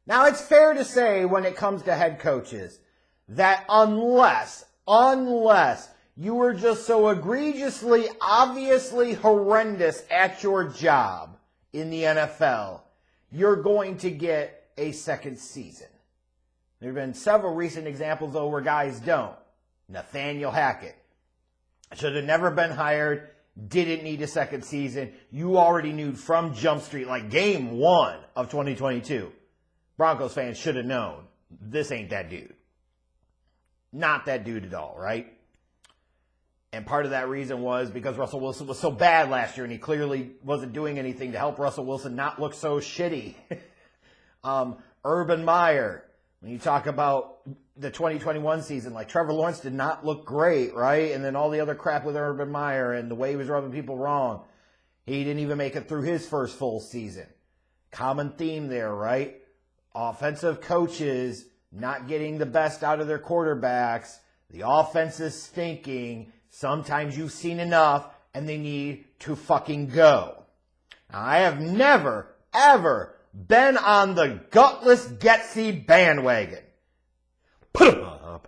Now, it's fair to say when it comes to head coaches that unless you were just so egregiously, obviously horrendous at your job in the NFL, you're going to get a second season. There have been several recent examples, though, where guys don't. Nathaniel Hackett should have never been hired, didn't need a second season. You already knew from Jump Street, like game 1 of 2022. Broncos fans should have known this ain't that dude. Not that dude at all, right? And part of that reason was because Russell Wilson was so bad last year and he clearly wasn't doing anything to help Russell Wilson not look so shitty. Urban Meyer, when you talk about the 2021 season, like Trevor Lawrence did not look great, right? And then all the other crap with Urban Meyer and the way he was rubbing people wrong. He didn't even make it through his first full season. Common theme there, right? Offensive coaches not getting the best out of their quarterbacks. The offense is stinking. Sometimes you've seen enough and they need to fucking go. Now, I have never, ever been on the gutless Getsy bandwagon. Put him up.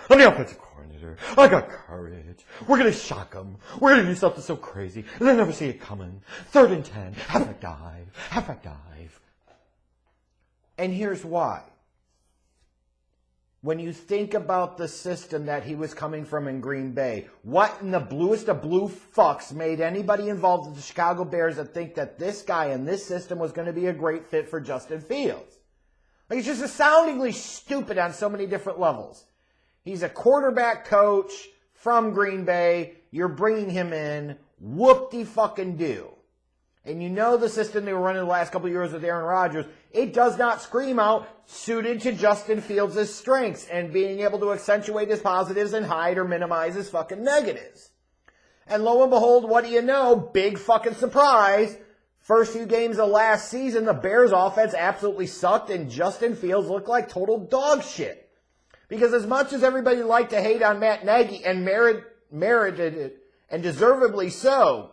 I'm the offensive coordinator. I got courage. We're going to shock them. We're going to do something so crazy. They'll never see it coming. 3rd and 10. Halfback dive. And here's why. When you think about the system that he was coming from in Green Bay, what in the bluest of blue fucks made anybody involved with the Chicago Bears to think that this guy in this system was going to be a great fit for Justin Fields? Like, it's just astoundingly stupid on so many different levels. He's a quarterback coach from Green Bay. You're bringing him in. Whoop-de-fucking-do. And you know the system they were running the last couple of years with Aaron Rodgers, it does not scream out suited to Justin Fields' strengths and being able to accentuate his positives and hide or minimize his fucking negatives. And lo and behold, what do you know? Big fucking surprise. First few games of last season, the Bears offense absolutely sucked and Justin Fields looked like total dog shit. Because as much as everybody liked to hate on Matt Nagy and merited it, and deservedly so,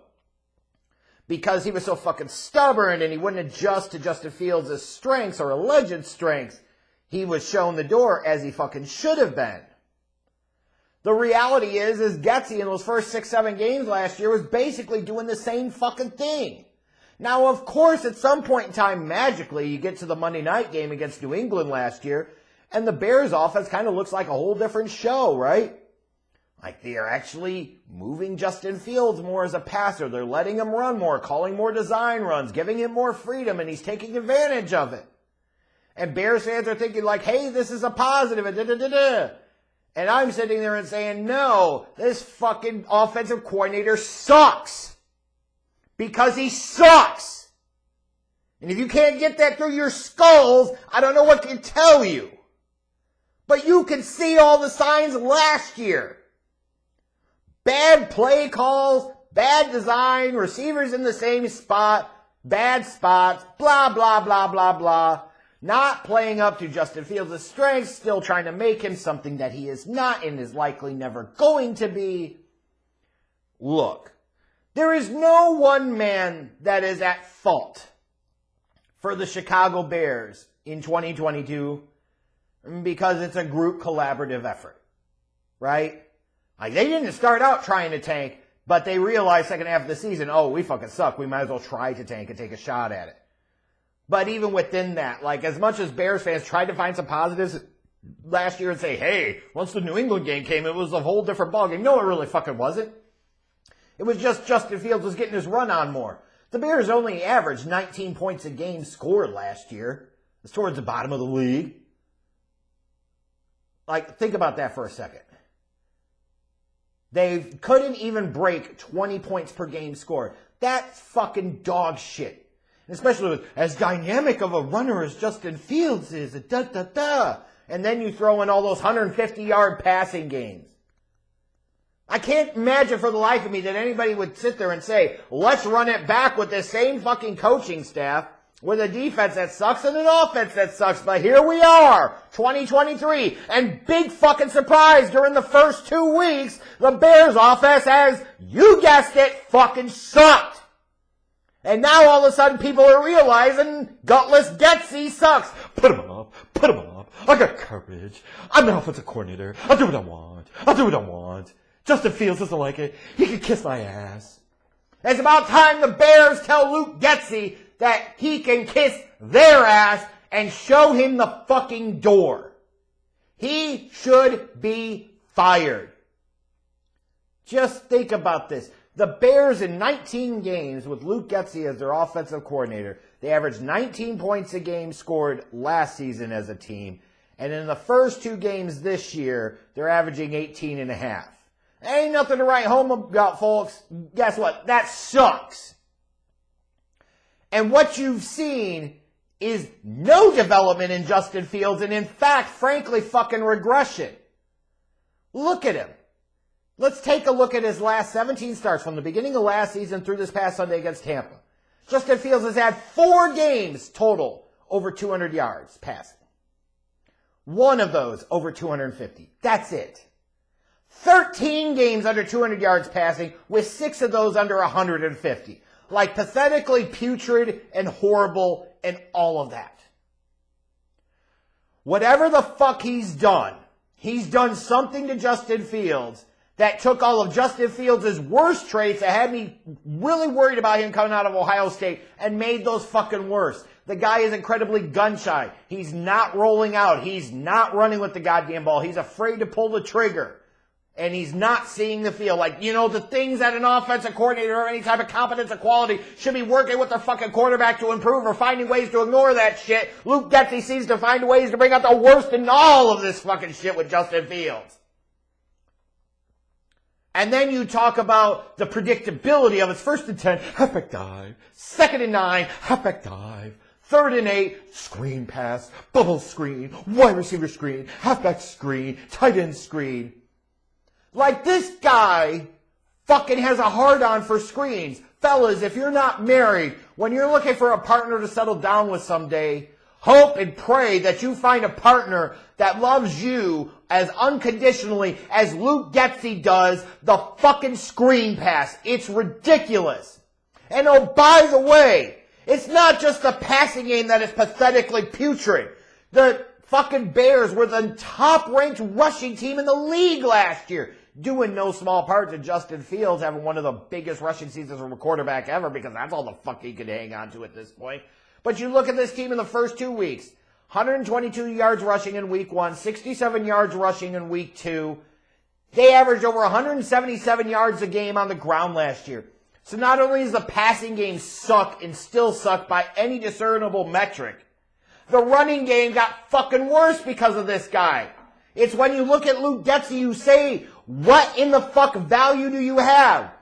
because he was so fucking stubborn and he wouldn't adjust to Justin Fields' strengths or alleged strengths, he was shown the door as he fucking should have been. The reality is Getsy in those first 6-7 games last year was basically doing the same fucking thing. Now, of course, at some point in time, magically, you get to the Monday night game against New England last year, and the Bears offense kind of looks like a whole different show, right? Like, they are actually moving Justin Fields more as a passer. They're letting him run more, calling more design runs, giving him more freedom, and he's taking advantage of it. And Bears fans are thinking like, hey, this is a positive, and da-da-da-da. And I'm sitting there and saying, no, this fucking offensive coordinator sucks. Because he sucks. And if you can't get that through your skulls, I don't know what to tell you. But you can see all the signs last year. Bad play calls, bad design, receivers in the same spot, bad spots, blah, blah, blah, blah, blah. Not playing up to Justin Fields' strengths, still trying to make him something that he is not and is likely never going to be. Look, there is no one man that is at fault for the Chicago Bears in 2022 because it's a group collaborative effort, right? Like, they didn't start out trying to tank, but they realized second half of the season, oh, we fucking suck. We might as well try to tank and take a shot at it. But even within that, like, as much as Bears fans tried to find some positives last year and say, hey, once the New England game came, it was a whole different ballgame. No, it really fucking wasn't. It was just Justin Fields was getting his run on more. The Bears only averaged 19 points a game scored last year. It's towards the bottom of the league. Like, think about that for a second. They couldn't even break 20 points per game scored. That's fucking dog shit. And especially with as dynamic of a runner as Justin Fields is. And then you throw in all those 150-yard passing games. I can't imagine for the life of me that anybody would sit there and say, let's run it back with this same fucking coaching staff with a defense that sucks and an offense that sucks. But here we are, 2023, and big fucking surprise during the first 2 weeks, the Bears offense has, you guessed it, fucking sucked. And now all of a sudden people are realizing gutless Getsy sucks. Put him up. Put him up. I got courage. I'm the offensive coordinator. I'll do what I want. I'll do what I want. Justin Fields doesn't like it. He can kiss my ass. It's about time the Bears tell Luke Getsy that he can kiss their ass and show him the fucking door. He should be fired. Just think about this. The Bears in 19 games with Luke Getsy as their offensive coordinator, they averaged 19 points a game scored last season as a team. And in the first 2 games this year, they're averaging 18 and a half. Ain't nothing to write home about, folks. Guess what? That sucks. And what you've seen is no development in Justin Fields, and in fact, frankly, fucking regression. Look at him. Let's take a look at his last 17 starts from the beginning of last season through this past Sunday against Tampa. Justin Fields has had 4 games total over 200 yards passing. 1 of those over 250. That's it. 13 games under 200 yards passing, with 6 of those under 150. Like pathetically putrid and horrible and all of that. Whatever the fuck he's done something to Justin Fields that took all of Justin Fields' worst traits that had me really worried about him coming out of Ohio State and made those fucking worse. The guy is incredibly gun-shy. He's not rolling out. He's not running with the goddamn ball. He's afraid to pull the trigger. And he's not seeing the field. Like, the things that an offensive coordinator or any type of competence or quality should be working with their fucking quarterback to improve or finding ways to ignore that shit. Luke Getsy seems to find ways to bring out the worst in all of this fucking shit with Justin Fields. And then you talk about the predictability of his 1st and 10, halfback dive. 2nd and 9, halfback dive. 3rd and 8, screen pass, bubble screen, wide receiver screen, halfback screen, tight end screen. Like, this guy fucking has a hard-on for screens. Fellas, if you're not married, when you're looking for a partner to settle down with someday, hope and pray that you find a partner that loves you as unconditionally as Luke Getsy does the fucking screen pass. It's ridiculous. And oh, by the way, it's not just the passing game that is pathetically putrid. The fucking Bears were the top-ranked rushing team in the league last year, due in no small part to Justin Fields having one of the biggest rushing seasons from a quarterback ever, because that's all the fuck he could hang on to at this point. But you look at this team in the first 2 weeks, 122 yards rushing in week 1, 67 yards rushing in week 2. They averaged over 177 yards a game on the ground last year. So not only does the passing game suck and still suck by any discernible metric, the running game got fucking worse because of this guy. It's when you look at Luke Getsy, you say, what in the fuck value do you have?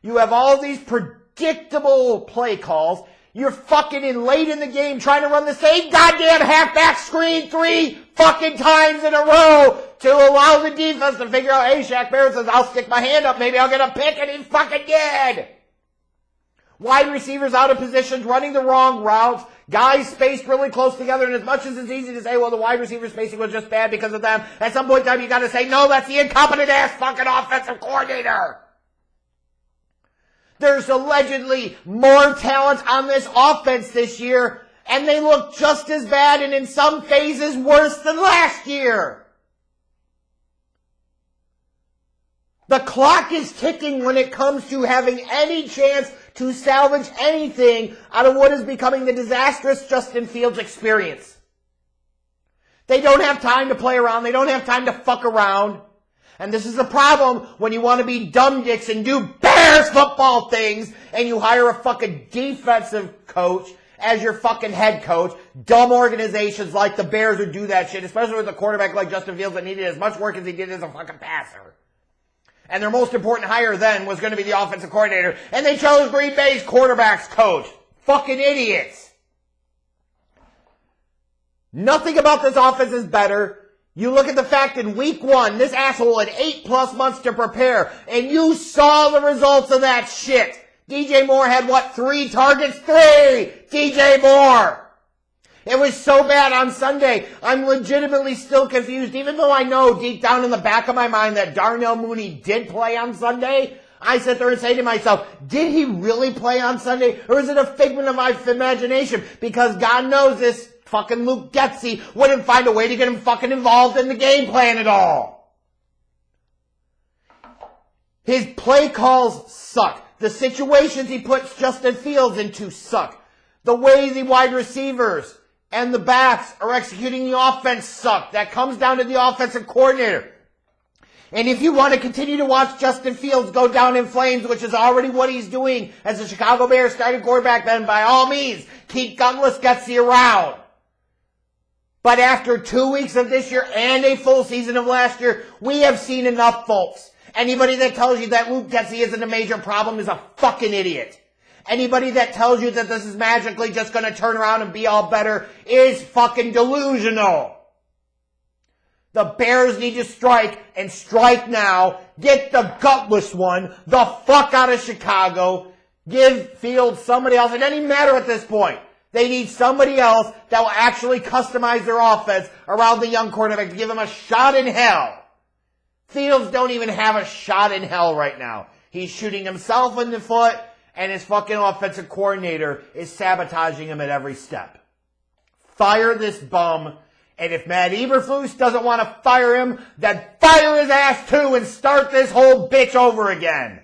You have all these predictable play calls. You're fucking in late in the game trying to run the same goddamn halfback screen 3 fucking times in a row to allow the defense to figure out, hey, Shaq Barrett says, I'll stick my hand up, maybe I'll get a pick, and he fucking did. Wide receivers out of positions, running the wrong routes, guys spaced really close together, and as much as it's easy to say, well, the wide receiver spacing was just bad because of them, at some point in time you gotta say, no, that's the incompetent ass fucking offensive coordinator. There's allegedly more talent on this offense this year, and they look just as bad and in some phases worse than last year. The clock is ticking when it comes to having any chance to salvage anything out of what is becoming the disastrous Justin Fields experience. They don't have time to play around. They don't have time to fuck around. And this is the problem when you want to be dumb dicks and do Bears football things and you hire a fucking defensive coach as your fucking head coach. Dumb organizations like the Bears would do that shit, especially with a quarterback like Justin Fields that needed as much work as he did as a fucking passer. And their most important hire then was going to be the offensive coordinator. And they chose Green Bay's quarterback's coach. Fucking idiots. Nothing about this offense is better. You look at the fact in week 1, this asshole had 8+ months to prepare. And you saw the results of that shit. DJ Moore had what, 3 targets? 3! DJ Moore! It was so bad on Sunday. I'm legitimately still confused, even though I know deep down in the back of my mind that Darnell Mooney did play on Sunday. I sit there and say to myself, did he really play on Sunday? Or is it a figment of my imagination? Because God knows this fucking Luke Getsy wouldn't find a way to get him fucking involved in the game plan at all. His play calls suck. The situations he puts Justin Fields into suck. The ways the wide receivers and the backs are executing the offense suck. That comes down to the offensive coordinator. And if you want to continue to watch Justin Fields go down in flames, which is already what he's doing as a Chicago Bears starting quarterback, then by all means, keep gutless Getsy around. But after 2 weeks of this year and a full season of last year, we have seen enough, folks. Anybody that tells you that Luke Getsy isn't a major problem is a fucking idiot. Anybody that tells you that this is magically just going to turn around and be all better is fucking delusional. The Bears need to strike, and strike now. Get the gutless one the fuck out of Chicago. Give Fields somebody else. It doesn't even matter at this point. They need somebody else that will actually customize their offense around the young quarterback to give him a shot in hell. Fields don't even have a shot in hell right now. He's shooting himself in the foot, and his fucking offensive coordinator is sabotaging him at every step. Fire this bum. And if Matt Eberflus doesn't want to fire him, then fire his ass too and start this whole bitch over again.